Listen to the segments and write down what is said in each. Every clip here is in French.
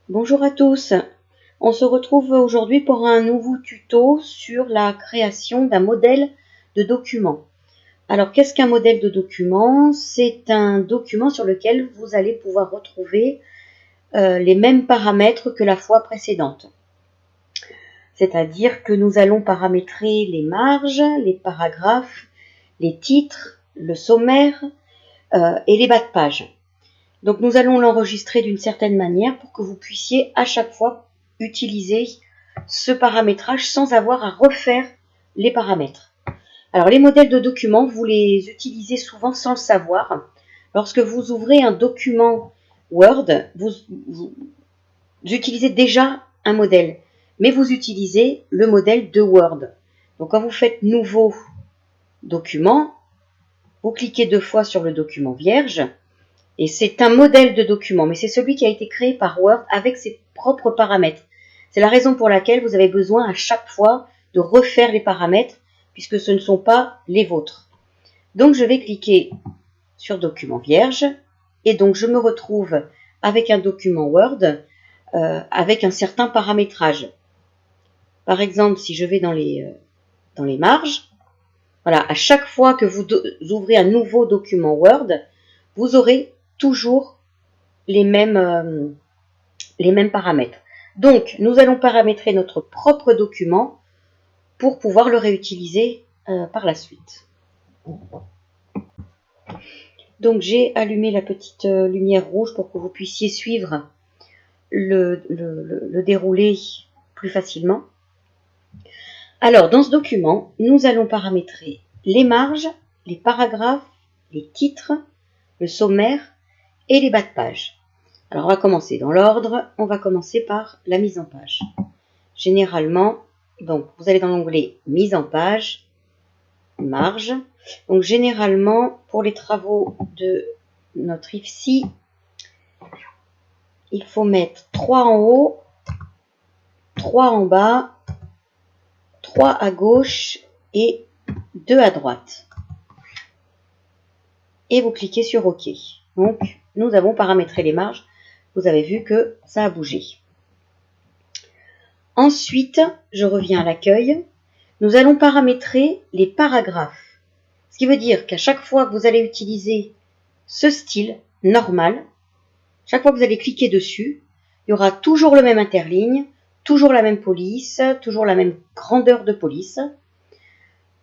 Bonjour à tous, on se retrouve aujourd'hui pour un nouveau tuto sur la création d'un modèle de document. Alors qu'est-ce qu'un modèle de document? C'est un document sur lequel vous allez pouvoir retrouver les mêmes paramètres que la fois précédente. C'est-à-dire que nous allons paramétrer les marges, les paragraphes, les titres, le sommaire et les bas de page. Donc nous allons l'enregistrer d'une certaine manière pour que vous puissiez à chaque fois utiliser ce paramétrage sans avoir à refaire les paramètres. Alors les modèles de documents, vous les utilisez souvent sans le savoir. Lorsque vous ouvrez un document Word, vous utilisez déjà un modèle, mais vous utilisez le modèle de Word. Donc quand vous faites nouveau document, vous cliquez 2 fois sur le document vierge. Et c'est un modèle de document, mais c'est celui qui a été créé par Word avec ses propres paramètres. C'est la raison pour laquelle vous avez besoin à chaque fois de refaire les paramètres, puisque ce ne sont pas les vôtres. Donc je vais cliquer sur document vierge, et donc je me retrouve avec un document Word, avec un certain paramétrage. Par exemple, si je vais dans les marges, voilà, à chaque fois que vous ouvrez un nouveau document Word, vous aurez toujours les mêmes paramètres. Donc, nous allons paramétrer notre propre document pour pouvoir le réutiliser par la suite. Donc, j'ai allumé la petite lumière rouge pour que vous puissiez suivre le déroulé plus facilement. Alors, dans ce document, nous allons paramétrer les marges, les paragraphes, les titres, le sommaire et les bas de page. Alors, on va commencer dans l'ordre. On va commencer par la mise en page. Généralement, donc, vous allez dans l'onglet mise en page, marge. Donc, généralement, pour les travaux de notre IFSI, il faut mettre 3 en haut, 3 en bas, 3 à gauche et 2 à droite. Et vous cliquez sur OK. Donc, nous avons paramétré les marges. Vous avez vu que ça a bougé. Ensuite, je reviens à l'accueil. Nous allons paramétrer les paragraphes. Ce qui veut dire qu'à chaque fois que vous allez utiliser ce style normal, chaque fois que vous allez cliquer dessus, il y aura toujours le même interligne, toujours la même police, toujours la même grandeur de police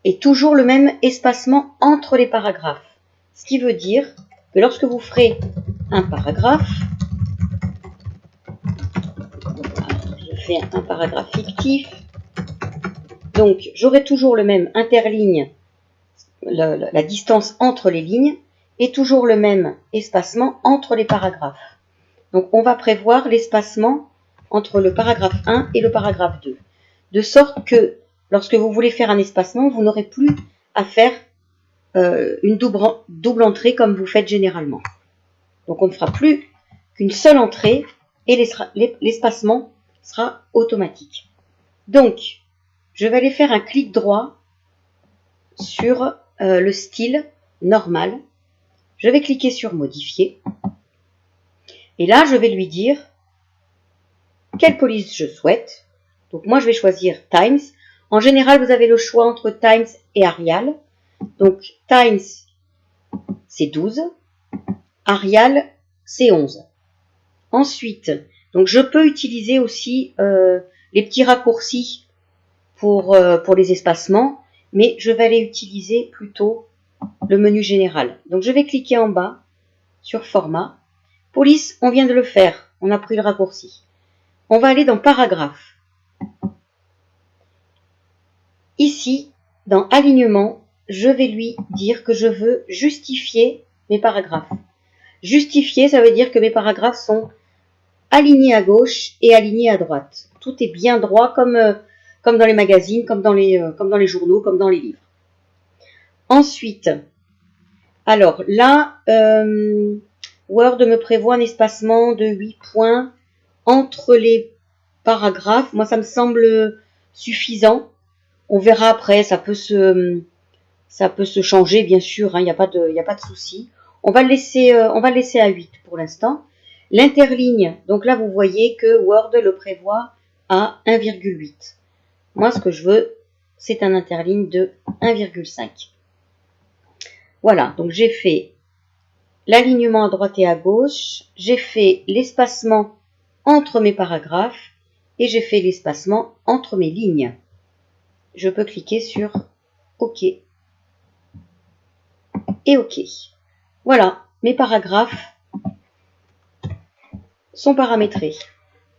et toujours le même espacement entre les paragraphes. Ce qui veut dire que lorsque vous ferez un paragraphe, je fais un paragraphe fictif, donc j'aurai toujours le même interligne, la distance entre les lignes et toujours le même espacement entre les paragraphes. Donc on va prévoir l'espacement entre le paragraphe 1 et le paragraphe 2. De sorte que lorsque vous voulez faire un espacement, vous n'aurez plus à faire une double entrée comme vous faites généralement. Donc on ne fera plus qu'une seule entrée et l'espacement sera automatique. Donc je vais aller faire un clic droit sur le style normal. Je vais cliquer sur modifier. Et là, je vais lui dire quelle police je souhaite. Donc moi, je vais choisir Times. En général, vous avez le choix entre Times et Arial. Donc Times, c'est 12. Arial, c'est 11. Ensuite, donc je peux utiliser aussi les petits raccourcis pour les espacements, mais je vais aller utiliser plutôt le menu général. Donc je vais cliquer en bas sur Format. Police, on vient de le faire, on a pris le raccourci. On va aller dans Paragraphe. Ici, dans Alignement, je vais lui dire que je veux justifier mes paragraphes. Justifier, ça veut dire que mes paragraphes sont alignés à gauche et alignés à droite. Tout est bien droit comme dans les magazines, comme dans les journaux, comme dans les livres. Ensuite, alors là, Word me prévoit un espacement de 8 points entre les paragraphes. Moi, ça me semble suffisant. On verra après, ça peut se changer, bien sûr, hein, il n'y a pas de souci. On va le laisser à 8 pour l'instant. L'interligne, donc là vous voyez que Word le prévoit à 1,8. Moi ce que je veux, c'est un interligne de 1,5. Voilà, donc j'ai fait l'alignement à droite et à gauche, j'ai fait l'espacement entre mes paragraphes et j'ai fait l'espacement entre mes lignes. Je peux cliquer sur OK. Et OK. Voilà, mes paragraphes sont paramétrés.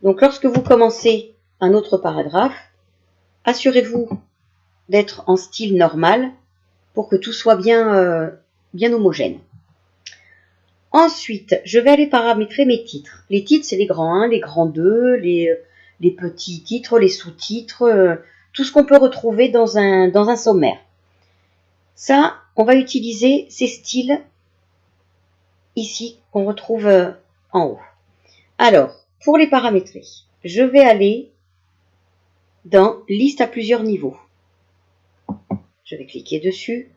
Donc lorsque vous commencez un autre paragraphe, assurez-vous d'être en style normal pour que tout soit bien, bien homogène. Ensuite, je vais aller paramétrer mes titres. Les titres, c'est les grands 1, les grands 2, les petits titres, les sous-titres, tout ce qu'on peut retrouver dans un sommaire. Ça, on va utiliser ces styles ici qu'on retrouve en haut. Alors, pour les paramétrer, je vais aller dans Liste à plusieurs niveaux. Je vais cliquer dessus.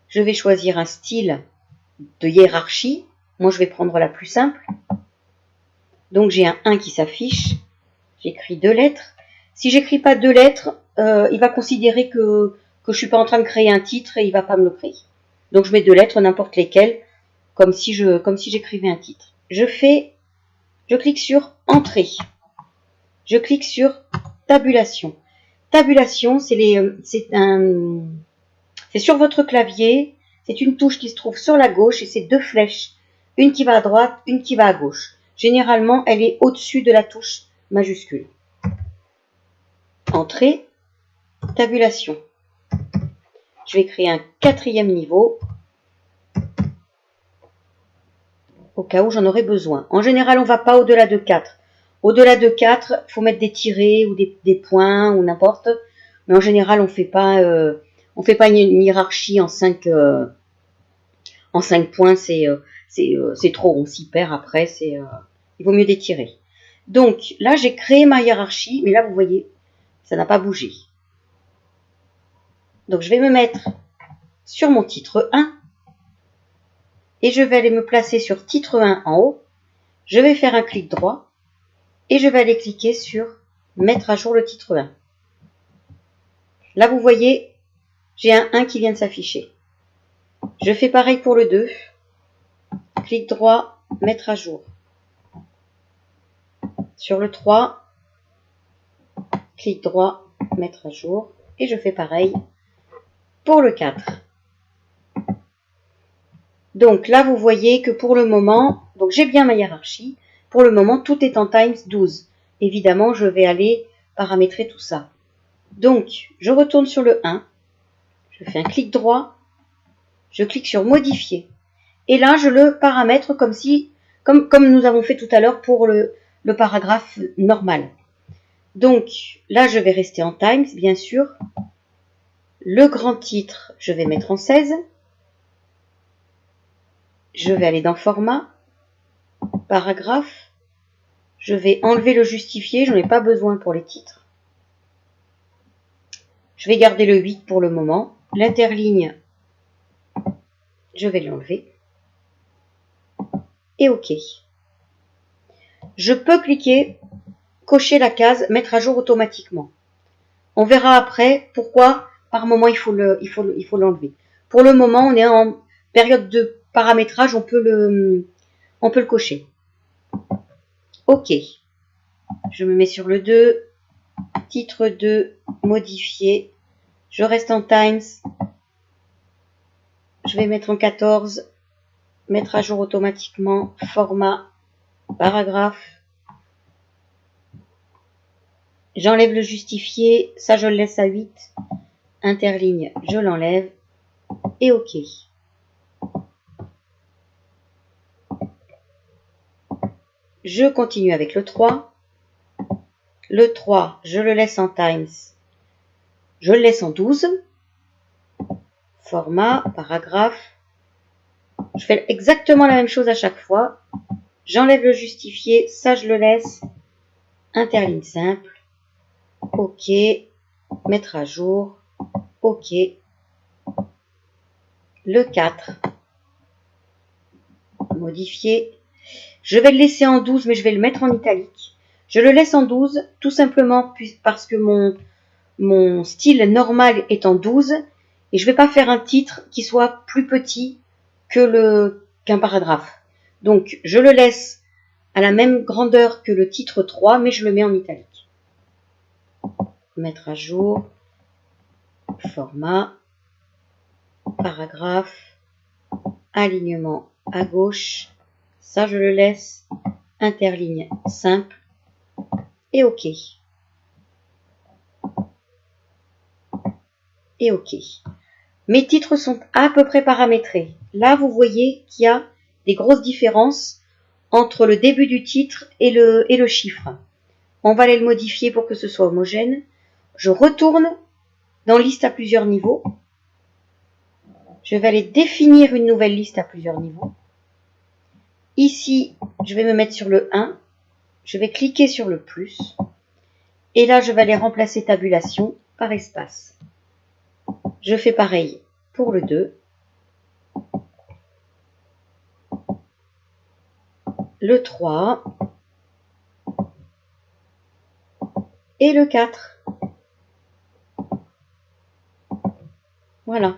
Je vais choisir un style de hiérarchie. Moi, je vais prendre la plus simple. Donc, j'ai un 1 qui s'affiche. J'écris 2 lettres. Si j'écris pas 2 lettres, il va considérer que je suis pas en train de créer un titre et il va pas me le créer. Donc, je mets 2 lettres, n'importe lesquelles, comme si j'écrivais un titre. Je clique sur Entrée. Je clique sur Tabulation. Tabulation, c'est sur votre clavier. C'est une touche qui se trouve sur la gauche et c'est 2 flèches. Une qui va à droite, une qui va à gauche. Généralement, elle est au-dessus de la touche majuscule. Entrée, tabulation. Je vais créer un 4e niveau au cas où j'en aurai besoin. En général, on ne va pas au-delà de 4. Au-delà de 4, il faut mettre des tirets ou des points ou n'importe. Mais en général, on ne fait pas une hiérarchie en 5 points. C'est trop, on s'y perd après. Il vaut mieux d'étirer. Donc là, j'ai créé ma hiérarchie, mais là, vous voyez, ça n'a pas bougé. Donc, je vais me mettre sur mon titre 1 et je vais aller me placer sur titre 1 en haut. Je vais faire un clic droit et je vais aller cliquer sur mettre à jour le titre 1. Là, vous voyez, j'ai un 1 qui vient de s'afficher. Je fais pareil pour le 2. Clic droit, mettre à jour. Sur le 3, clic droit, mettre à jour. Et je fais pareil pour le 4. Donc là, vous voyez que pour le moment, donc j'ai bien ma hiérarchie. Pour le moment, tout est en Times 12. Évidemment, je vais aller paramétrer tout ça. Donc, je retourne sur le 1. Je fais un clic droit. Je clique sur Modifier. Et là, je le paramètre comme nous avons fait tout à l'heure pour le paragraphe normal. Donc, là, je vais rester en Times, bien sûr. Le grand titre, je vais mettre en 16. Je vais aller dans Format, Paragraphe. Je vais enlever le justifié, je n'en ai pas besoin pour les titres. Je vais garder le 8 pour le moment. L'interligne, je vais l'enlever. Et OK. Je peux cliquer, cocher la case, mettre à jour automatiquement. On verra après pourquoi par moment il faut l'enlever. Pour le moment, on est en période de paramétrage, on peut le cocher. OK. Je me mets sur le 2, titre 2, modifier. Je reste en Times. Je vais mettre en 14, mettre à jour automatiquement, format, paragraphe. J'enlève le justifié, ça je le laisse à 8. Interligne, je l'enlève. Et OK. Je continue avec le 3. Le 3, je le laisse en Times. Je le laisse en 12. Format, paragraphe. Je fais exactement la même chose à chaque fois. J'enlève le justifié, ça je le laisse. Interligne simple. OK. Mettre à jour. OK. Le 4. Modifier. Je vais le laisser en 12, mais je vais le mettre en italique. Je le laisse en 12, tout simplement parce que mon style normal est en 12, et je ne vais pas faire un titre qui soit plus petit qu'un paragraphe. Donc, je le laisse à la même grandeur que le titre 3, mais je le mets en italique. Mettre à jour, format, paragraphe, alignement à gauche, ça je le laisse, interligne simple, et OK. Et OK. Mes titres sont à peu près paramétrés. Là, vous voyez qu'il y a des grosses différences entre le début du titre et le chiffre. On va aller le modifier pour que ce soit homogène. Je retourne dans liste à plusieurs niveaux. Je vais aller définir une nouvelle liste à plusieurs niveaux. Ici, je vais me mettre sur le 1. Je vais cliquer sur le plus. Et là, je vais aller remplacer tabulation par espace. Je fais pareil pour le 2. Le 3. Et le 4. Voilà.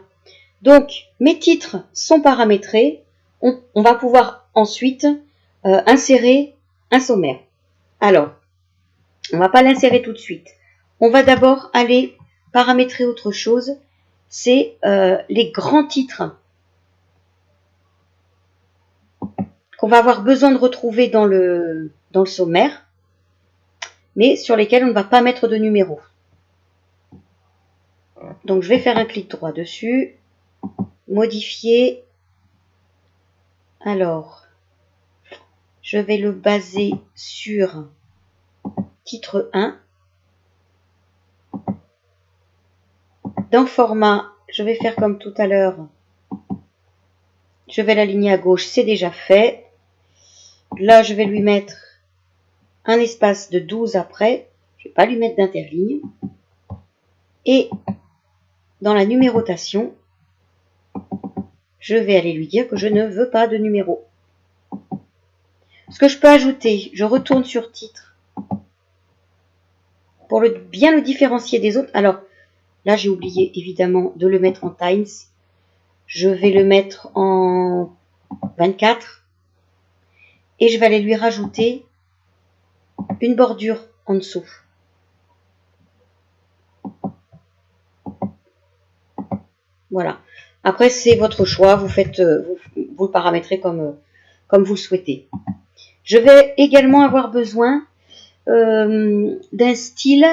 Donc, mes titres sont paramétrés. On va pouvoir ensuite insérer un sommaire. Alors, on ne va pas l'insérer tout de suite. On va d'abord aller paramétrer autre chose. C'est les grands titres qu'on va avoir besoin de retrouver dans le sommaire, mais sur lesquels on ne va pas mettre de numéro. Donc, je vais faire un clic droit dessus. Modifier. Alors, je vais le baser sur titre 1. Dans format, je vais faire comme tout à l'heure. Je vais l'aligner à gauche, c'est déjà fait. Là, je vais lui mettre un espace de 12 après. Je ne vais pas lui mettre d'interligne. Et dans la numérotation, je vais aller lui dire que je ne veux pas de numéro. Ce que je peux ajouter, je retourne sur titre pour bien le différencier des autres. Alors, là, j'ai oublié évidemment de le mettre en Times. Je vais le mettre en 24. Et je vais aller lui rajouter une bordure en dessous. Voilà. Après, c'est votre choix. Vous faites, vous le paramétrez comme vous le souhaitez. Je vais également avoir besoin d'un style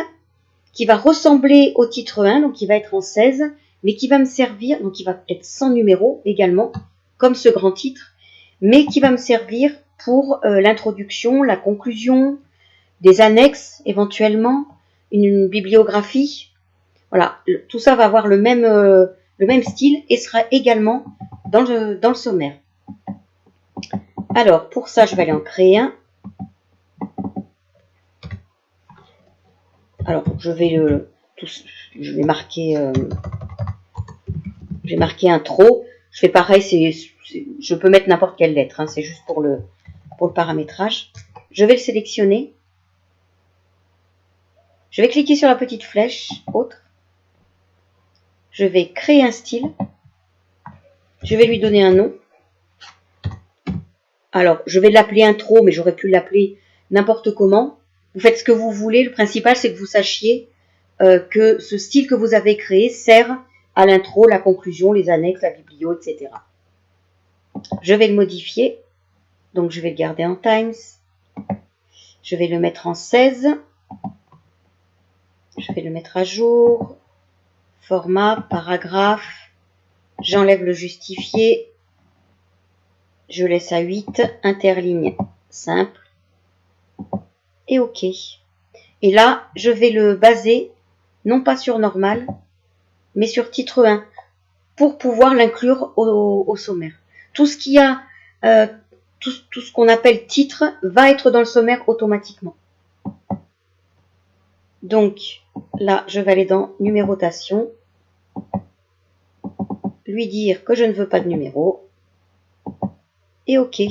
qui va ressembler au titre 1, donc qui va être en 16, mais qui va me servir, donc qui va être sans numéro également, comme ce grand titre, mais qui va me servir pour l'introduction, la conclusion, des annexes éventuellement, une bibliographie. Voilà, tout ça va avoir le même style et sera également dans le sommaire. Alors, pour ça, je vais aller en créer un. Alors, je vais marquer intro. Je fais pareil, je peux mettre n'importe quelle lettre, hein, c'est juste pour le paramétrage. Je vais le sélectionner. Je vais cliquer sur la petite flèche, autre. Je vais créer un style. Je vais lui donner un nom. Alors, je vais l'appeler intro, mais j'aurais pu l'appeler n'importe comment. Vous faites ce que vous voulez. Le principal, c'est que vous sachiez que ce style que vous avez créé sert à l'intro, la conclusion, les annexes, la biblio, etc. Je vais le modifier. Donc, je vais le garder en Times. Je vais le mettre en 16. Je vais le mettre à jour. Format, paragraphe. J'enlève le justifié. Je laisse à 8. Interligne simple. Et OK. Et là, je vais le baser, non pas sur normal, mais sur titre 1, pour pouvoir l'inclure au sommaire. Tout ce qu'il y a, tout ce qu'on appelle titre, va être dans le sommaire automatiquement. Donc, là, je vais aller dans numérotation, lui dire que je ne veux pas de numéro, et OK.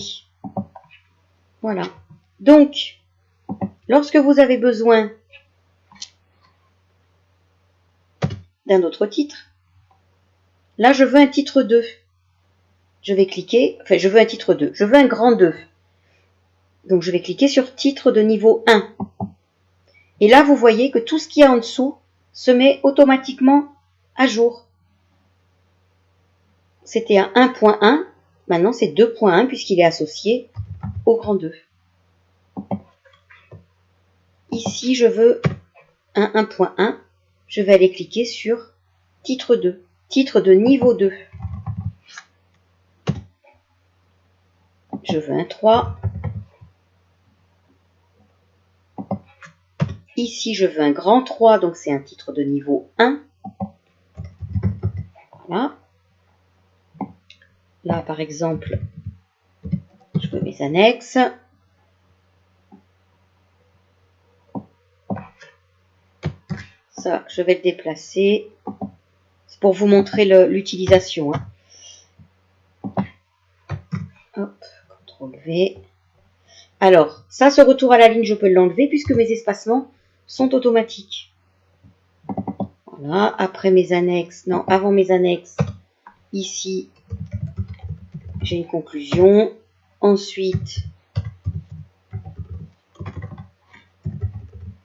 Voilà. Donc, lorsque vous avez besoin d'un autre titre, là, je veux un titre 2. Je vais cliquer, enfin, je veux un titre 2. Je veux un grand 2. Donc, je vais cliquer sur titre de niveau 1. Et là, vous voyez que tout ce qu'il y a en dessous se met automatiquement à jour. C'était un 1.1. Maintenant, c'est 2.1 puisqu'il est associé au grand 2. Ici, je veux un 1.1. Je vais aller cliquer sur titre 2. Titre de niveau 2. Je veux un 3. Ici, je veux un grand 3, donc c'est un titre de niveau 1. Voilà. Là, par exemple, je veux mes annexes. Ça, je vais le déplacer. C'est pour vous montrer l'utilisation. Hein. Hop, CTRL V. Alors, ça, ce retour à la ligne, je peux l'enlever puisque mes espacements sont automatiques. Voilà, après mes annexes, non, avant mes annexes, ici, j'ai une conclusion. Ensuite,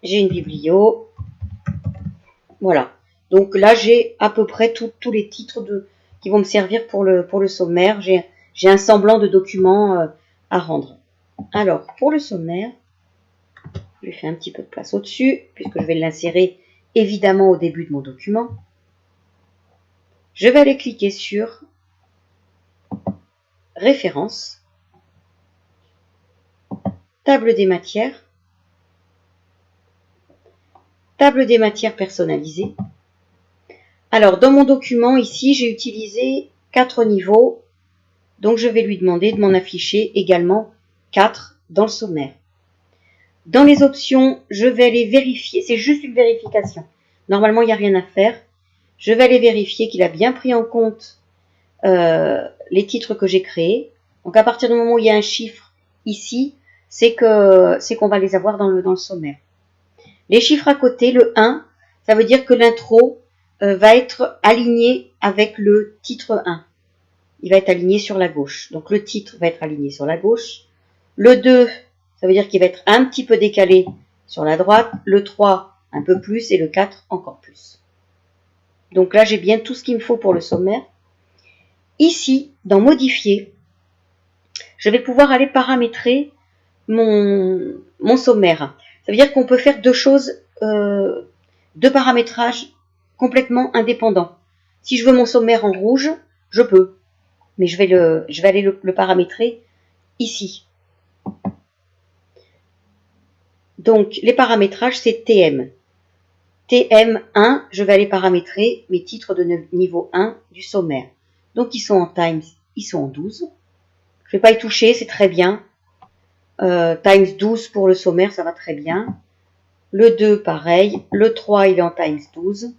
j'ai une biblio. Voilà. Donc là, j'ai à peu près tous les titres qui vont me servir pour le sommaire. J'ai un semblant de document à rendre. Alors, pour le sommaire, je lui fais un petit peu de place au-dessus, puisque je vais l'insérer évidemment au début de mon document. Je vais aller cliquer sur Références, Table des matières, Table des matières personnalisées. Alors, dans mon document, ici, j'ai utilisé 4 niveaux. Donc, je vais lui demander de m'en afficher également 4 dans le sommaire. Dans les options, je vais aller vérifier. C'est juste une vérification. Normalement, il n'y a rien à faire. Je vais aller vérifier qu'il a bien pris en compte les titres que j'ai créés. Donc, à partir du moment où il y a un chiffre ici, c'est qu'on va les avoir dans le sommaire. Les chiffres à côté, le 1, ça veut dire que l'intro va être aligné avec le titre 1. Il va être aligné sur la gauche. Donc, le titre va être aligné sur la gauche. Le 2, ça veut dire qu'il va être un petit peu décalé sur la droite. Le 3, un peu plus. Et le 4, encore plus. Donc là, j'ai bien tout ce qu'il me faut pour le sommaire. Ici, dans Modifier, je vais pouvoir aller paramétrer mon sommaire. Ça veut dire qu'on peut faire deux choses, deux paramétrages complètement indépendants. Si je veux mon sommaire en rouge, je peux. Mais je vais aller le paramétrer ici. Donc, les paramétrages, c'est TM. TM1, je vais aller paramétrer mes titres de niveau 1 du sommaire. Donc, ils sont en times, ils sont en 12. Je ne vais pas y toucher, c'est très bien. Times 12 pour le sommaire, ça va très bien. Le 2, pareil. Le 3, il est en times 12.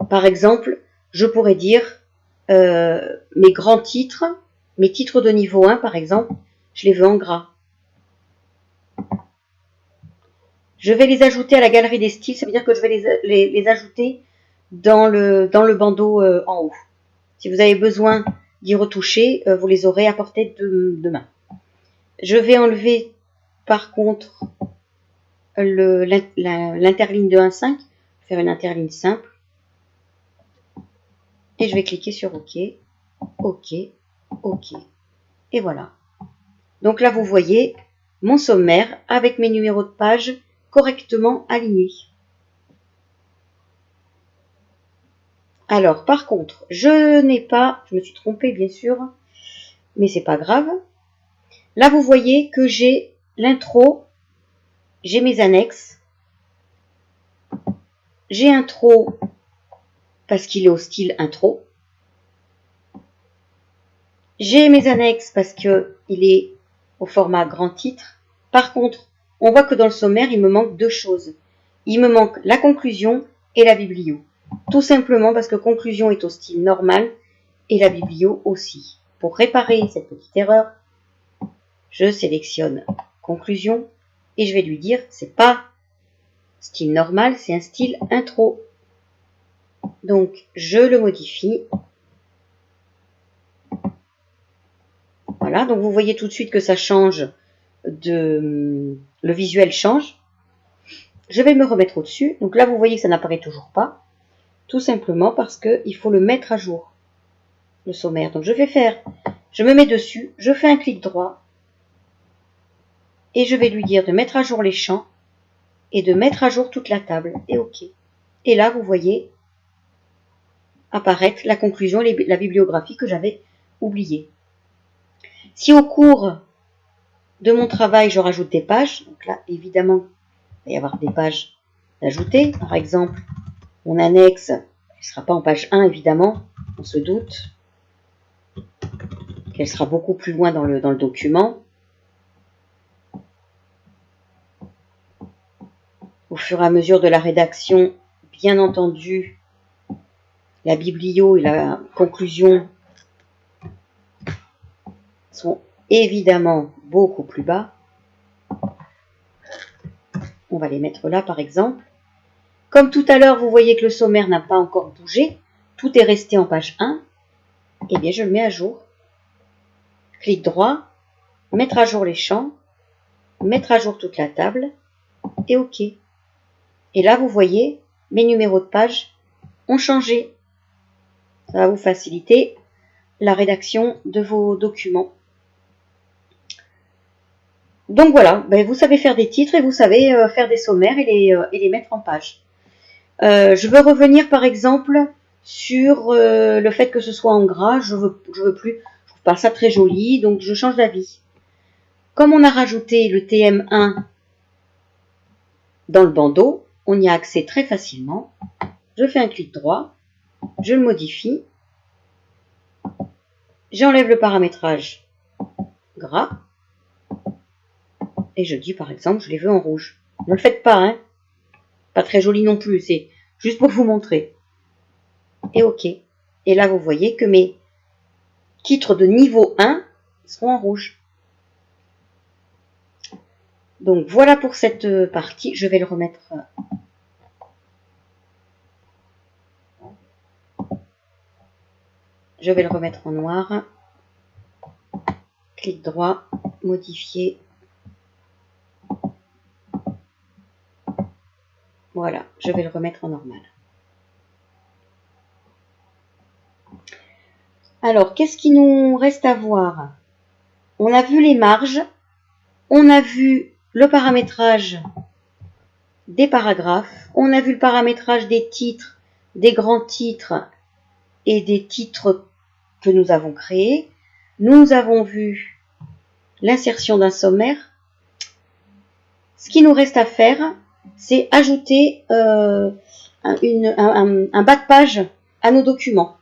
Par exemple, je pourrais dire mes grands titres, mes titres de niveau 1, par exemple, je les veux en gras. Je vais les ajouter à la galerie des styles, ça veut dire que je vais les ajouter dans le bandeau en haut. Si vous avez besoin d'y retoucher, vous les aurez à portée de main. Je vais enlever par contre l'interligne de 1.5, faire une interligne simple. Et je vais cliquer sur OK, OK, OK. Et voilà. Donc là, vous voyez mon sommaire avec mes numéros de page correctement alignés. Alors, par contre, je me suis trompée bien sûr, mais c'est pas grave. Là, vous voyez que j'ai l'intro, j'ai mes annexes, j'ai intro parce qu'il est au style intro. J'ai mes annexes parce qu'il est au format grand titre. Par contre, on voit que dans le sommaire, il me manque deux choses. Il me manque la conclusion et la biblio. Tout simplement parce que conclusion est au style normal et la biblio aussi. Pour réparer cette petite erreur, Je sélectionne conclusion et je vais lui dire c'est pas style normal, c'est un style intro. Donc je le modifie. Voilà, donc vous voyez tout de suite que ça change le visuel change. Je vais me remettre au-dessus. Donc là, vous voyez que ça n'apparaît toujours pas. Tout simplement parce qu'il faut le mettre à jour, le sommaire. Donc je me mets dessus, je fais un clic droit et je vais lui dire de mettre à jour les champs et de mettre à jour toute la table. Et OK. Et là, vous voyez apparaître la conclusion, la bibliographie que j'avais oubliée. Si au cours de mon travail, je rajoute des pages, donc là, évidemment, il va y avoir des pages d'ajouter. Par exemple, mon annexe, elle ne sera pas en page 1, évidemment, on se doute qu'elle sera beaucoup plus loin dans le document. Au fur et à mesure de la rédaction, bien entendu, la biblio et la conclusion sont évidemment beaucoup plus bas. On va les mettre là, par exemple. Comme tout à l'heure, vous voyez que le sommaire n'a pas encore bougé. Tout est resté en page 1. Eh bien, je le mets à jour. Clic droit, mettre à jour les champs, mettre à jour toute la table, et OK. Et là, vous voyez, mes numéros de page ont changé. Ça va vous faciliter la rédaction de vos documents. Donc voilà, vous savez faire des titres et vous savez faire des sommaires et les mettre en page. Je veux revenir par exemple sur le fait que ce soit en gras. Je veux plus, je trouve pas ça très joli, donc je change d'avis. Comme on a rajouté le TM1 dans le bandeau, on y a accès très facilement. Je fais un clic droit, je le modifie, j'enlève le paramétrage gras, et je dis par exemple, je les veux en rouge. Ne le faites pas, hein. Pas très joli non plus, c'est juste pour vous montrer. Et OK. Et là, vous voyez que mes titres de niveau 1 seront en rouge. Donc voilà pour cette partie. Je vais le remettre. Je vais le remettre en noir. Clic droit, modifier. Voilà, je vais le remettre en normal. Alors, qu'est-ce qui nous reste à voir? On a vu les marges, on a vu le paramétrage des paragraphes, on a vu le paramétrage des titres, des grands titres et des titres que nous avons créés. Nous avons vu l'insertion d'un sommaire. Ce qui nous reste à faire, c'est ajouter un bas de page à nos documents.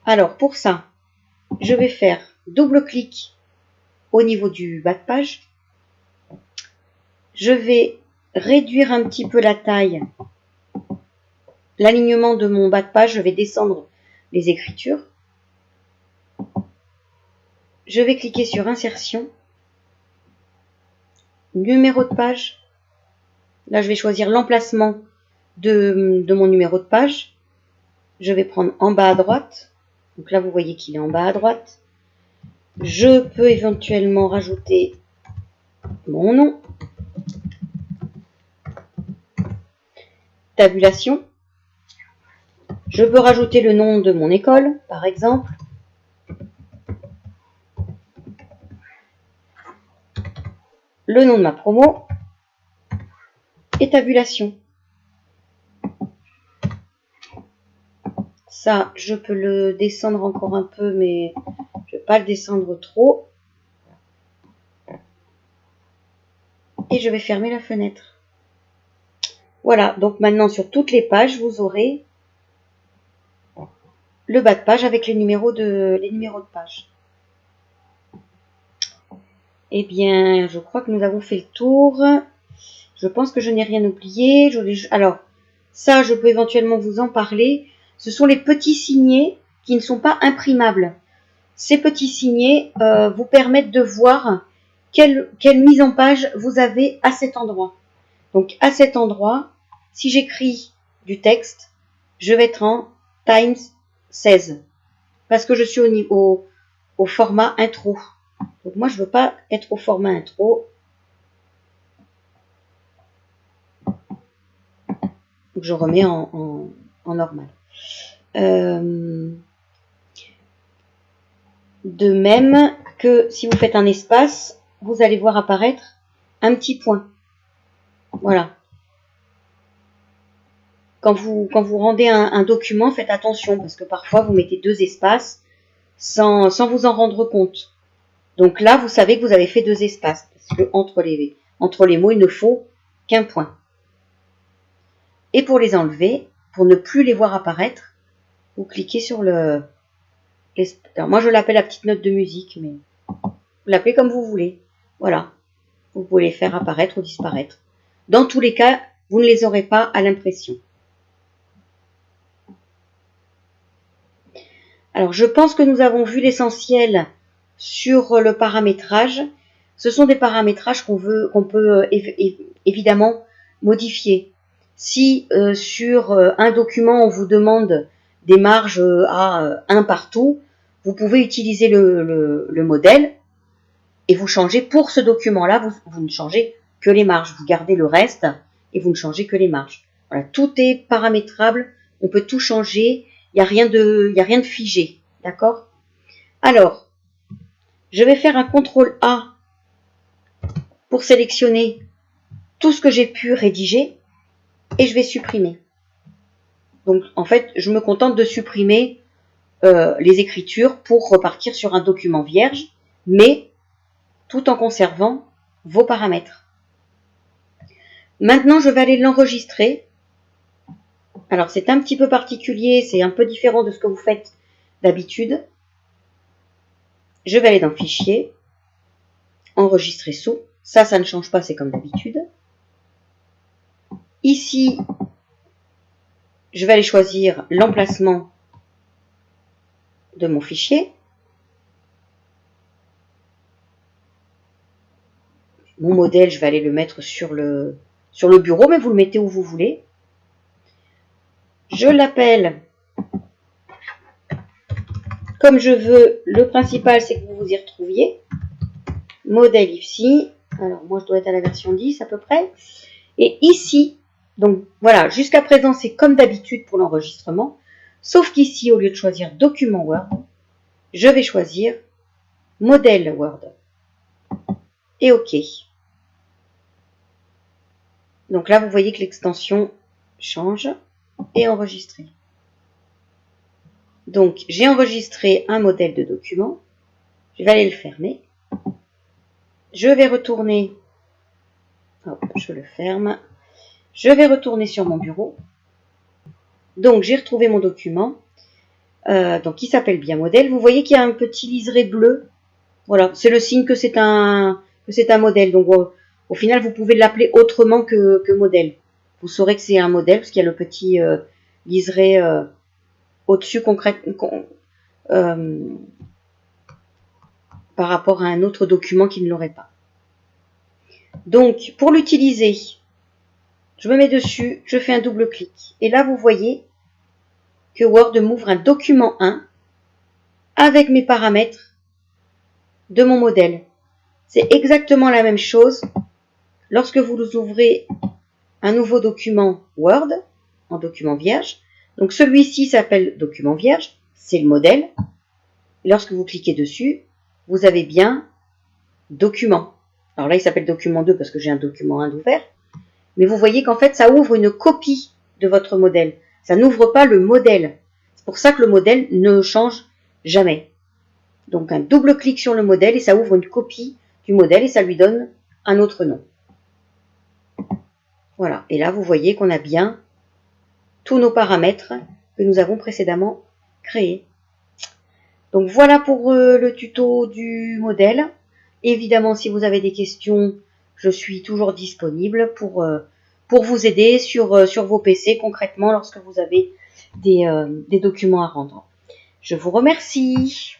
Alors pour ça, je vais faire double-clic au niveau du bas de page. Je vais réduire un petit peu la taille, l'alignement de mon bas de page. Je vais descendre les écritures. Je vais cliquer sur Insertion, numéro de page. Là, je vais choisir l'emplacement de mon numéro de page. Je vais prendre en bas à droite. Donc là, vous voyez qu'il est en bas à droite. Je peux éventuellement rajouter mon nom. Tabulation. Je peux rajouter le nom de mon école, par exemple. Le nom de ma promo. Et tabulation. Ça, je peux le descendre encore un peu, mais je ne vais pas le descendre trop. Et je vais fermer la fenêtre. Voilà, donc maintenant sur toutes les pages, vous aurez le bas de page avec les numéros de page. Eh bien, je crois que nous avons fait le tour. Je pense que je n'ai rien oublié. Alors, ça, je peux éventuellement vous en parler. Ce sont les petits signets qui ne sont pas imprimables. ces petits signets vous permettent de voir quelle mise en page vous avez à cet endroit. Donc à cet endroit, si j'écris du texte, je vais être en Times 16 parce que je suis au format intro. Donc moi je veux pas être au format intro. Donc je remets en normal. De même que si vous faites un espace, vous allez voir apparaître un petit point. Voilà. Quand vous rendez un document, faites attention parce que parfois vous mettez 2 espaces sans vous en rendre compte. Donc là, vous savez que vous avez fait 2 espaces parce que entre les mots, il ne faut qu'un point. Et pour les enlever, pour ne plus les voir apparaître, vous cliquez sur alors moi je l'appelle la petite note de musique, mais vous l'appelez comme vous voulez. Voilà. Vous pouvez les faire apparaître ou disparaître. Dans tous les cas, vous ne les aurez pas à l'impression. Alors, je pense que nous avons vu l'essentiel sur le paramétrage. Ce sont des paramétrages qu'on peut évidemment modifier. Si sur un document, on vous demande des marges à 1 partout, vous pouvez utiliser le modèle et vous changez pour ce document-là, vous ne changez que les marges. Vous gardez le reste et vous ne changez que les marges. Voilà, tout est paramétrable, on peut tout changer, il n'y a rien de figé, d'accord? Alors, je vais faire un CTRL A pour sélectionner tout ce que j'ai pu rédiger et je vais supprimer. Donc, en fait, je me contente de supprimer les écritures pour repartir sur un document vierge, mais tout en conservant vos paramètres. Maintenant, je vais aller l'enregistrer. Alors, c'est un petit peu particulier, c'est un peu différent de ce que vous faites d'habitude. Je vais aller dans Fichier, Enregistrer sous. Ça ne change pas, c'est comme d'habitude. Ici, je vais aller choisir l'emplacement de mon fichier. Mon modèle, je vais aller le mettre sur le bureau, mais vous le mettez où vous voulez. Je l'appelle comme je veux. Le principal, c'est que vous vous y retrouviez. Modèle ici. Alors, moi, je dois être à la version 10 à peu près. Et ici, donc voilà, jusqu'à présent, c'est comme d'habitude pour l'enregistrement. Sauf qu'ici, au lieu de choisir Document Word, je vais choisir Modèle Word. Et OK. Donc là, vous voyez que l'extension change et enregistrer. Donc, j'ai enregistré un modèle de document. Je vais aller le fermer. Je vais retourner. Hop, je le ferme. Je vais retourner sur mon bureau. Donc, j'ai retrouvé mon document. Donc, qui s'appelle bien modèle. Vous voyez qu'il y a un petit liseré bleu. Voilà, c'est le signe que c'est un modèle. Donc, au final, vous pouvez l'appeler autrement que modèle. Vous saurez que c'est un modèle parce qu'il y a le petit liseré au-dessus par rapport à un autre document qui ne l'aurait pas. Donc, pour l'utiliser, je me mets dessus, je fais un double clic. Et là, vous voyez que Word m'ouvre un document 1 avec mes paramètres de mon modèle. C'est exactement la même chose lorsque vous ouvrez un nouveau document Word, en document vierge. Donc, celui-ci s'appelle document vierge, c'est le modèle. Et lorsque vous cliquez dessus, vous avez bien document. Alors là, il s'appelle document 2 parce que j'ai un document 1 d'ouvert. Mais vous voyez qu'en fait, ça ouvre une copie de votre modèle. Ça n'ouvre pas le modèle. C'est pour ça que le modèle ne change jamais. Donc, un double clic sur le modèle et ça ouvre une copie du modèle et ça lui donne un autre nom. Voilà. Et là, vous voyez qu'on a bien tous nos paramètres que nous avons précédemment créés. Donc, voilà pour le tuto du modèle. Évidemment, si vous avez des questions, je suis toujours disponible pour vous aider sur vos PC concrètement lorsque vous avez des documents à rendre. Je vous remercie.